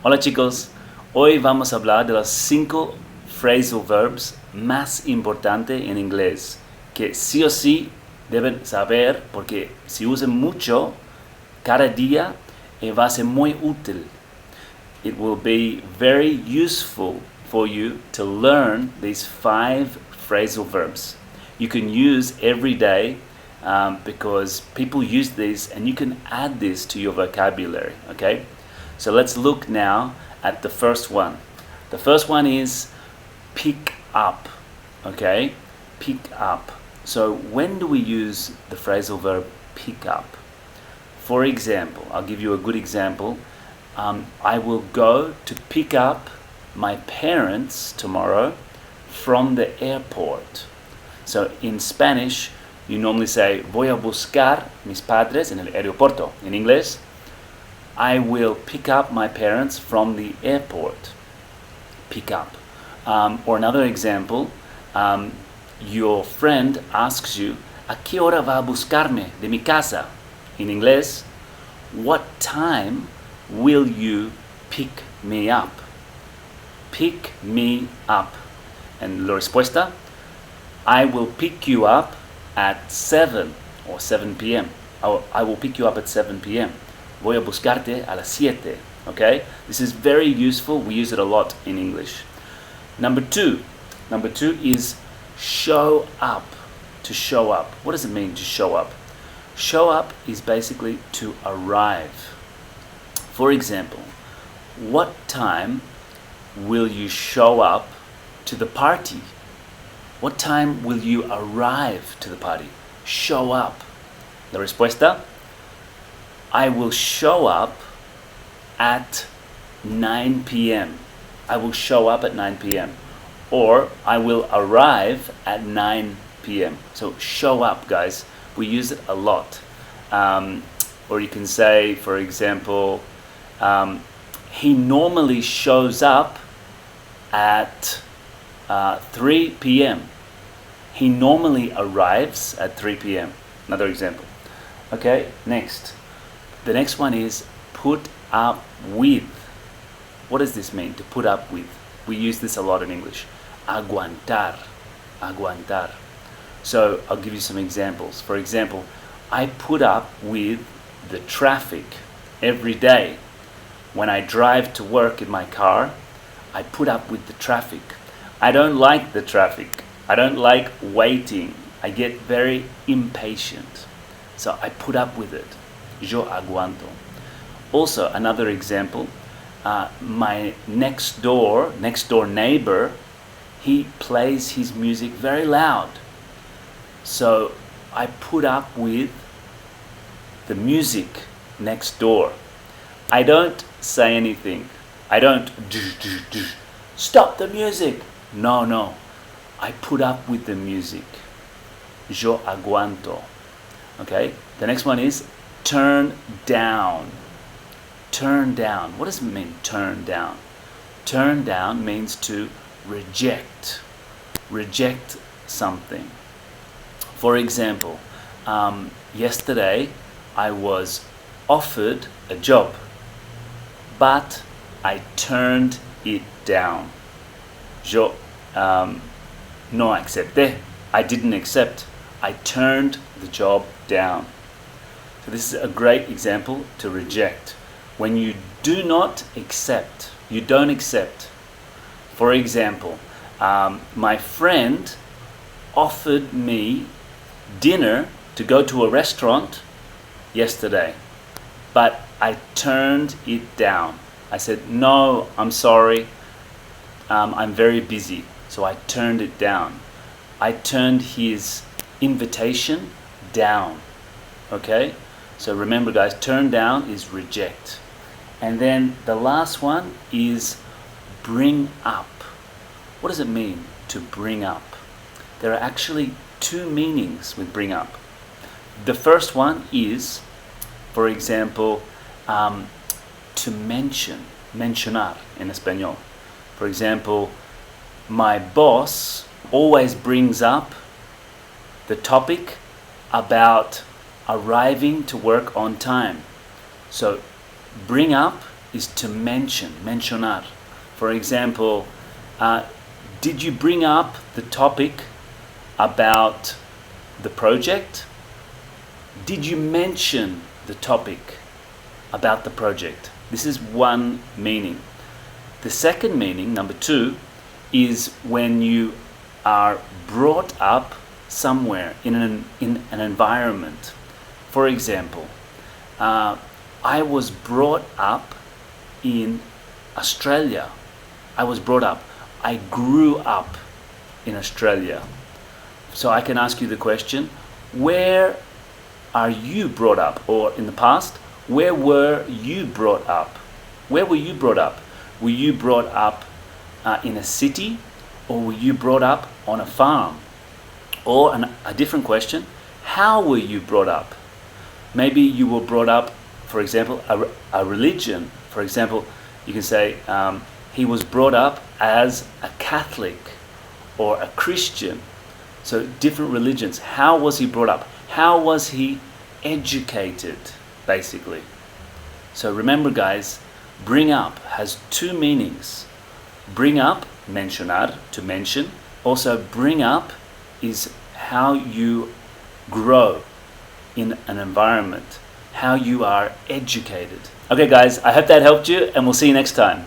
Hola chicos, hoy vamos a hablar de los 5 phrasal verbs más importantes en inglés que sí o sí deben saber porque si usan mucho cada día va a ser muy útil. It will be very useful for you to learn these 5 phrasal verbs. You can use every day because people use this and you can add this to your vocabulary, okay? So let's look now at the first one. The first one is pick up, okay? Pick up. So when do we use the phrasal verb pick up? For example, I'll give you a good example. I will go to pick up my parents tomorrow from the airport. So in Spanish, you normally say voy a buscar mis padres en el aeropuerto. In English, I will pick up my parents from the airport. Pick up. Or another example, your friend asks you, ¿a qué hora va a buscarme de mi casa? In English, what time will you pick me up? Pick me up. And la respuesta, I will pick you up at 7 or 7 p.m. I will pick you up at 7 p.m. Voy a buscarte a las 7. Okay? This is very useful. We use it a lot in English. Number two is show up. To show up. What does it mean to show up? Show up is basically to arrive. For example, what time will you show up to the party? What time will you arrive to the party? Show up. La respuesta, I will show up at 9 p.m. I will show up at 9 p.m. Or I will arrive at 9 p.m. So show up, guys. We use it a lot. Or you can say, for example, he normally shows up at 3 p.m. He normally arrives at 3 p.m. Another example. Okay, next. The next one is put up with. What does this mean, to put up with? We use this a lot in English. Aguantar. Aguantar. So I'll give you some examples. For example, I put up with the traffic every day. When I drive to work in my car, I put up with the traffic. I don't like the traffic. I don't like waiting. I get very impatient. So I put up with it. Yo aguanto. Also, another example, my next door neighbor, he plays his music very loud. So I put up with the music next door. I don't say anything. I don't stop the music. No. I put up with the music. Yo aguanto. Okay? The next one is turn down. Turn down. What does it mean, turn down? Turn down means to reject. Reject something. For example, yesterday I was offered a job, but I turned it down. Yo no acepté. I didn't accept. I turned the job down. So this is a great example to reject. When you do not accept, you don't accept. For example, my friend offered me dinner to go to a restaurant yesterday, but I turned it down. I said, no, I'm sorry, I'm very busy. So I turned it down. I turned his invitation down. Okay? So remember, guys, turn down is reject. And then the last one is bring up. What does it mean to bring up? There are actually 2 meanings with bring up. The first one is, for example, to mention, mencionar in español. For example, my boss always brings up the topic about arriving to work on time. So bring up is to mention, mencionar. For example, did you bring up the topic about the project? Did you mention the topic about the project? This is one meaning. The second meaning, number 2, is when you are brought up somewhere in an environment. For example, I was brought up in Australia. I grew up in Australia. So I can ask you the question, where are you brought up? Or in the past, where were you brought up? Where were you brought up? Were you brought up in a city, or were you brought up on a farm? Or a different question, how were you brought up? Maybe you were brought up, for example, a religion. For example, you can say he was brought up as a Catholic or a Christian. So different religions. How was he brought up? How was he educated, basically? So remember, guys, bring up has 2 meanings. Bring up, mencionar, to mention. Also, bring up is how you grow in an environment, how you are educated. Okay, guys, I hope that helped you, and we'll see you next time.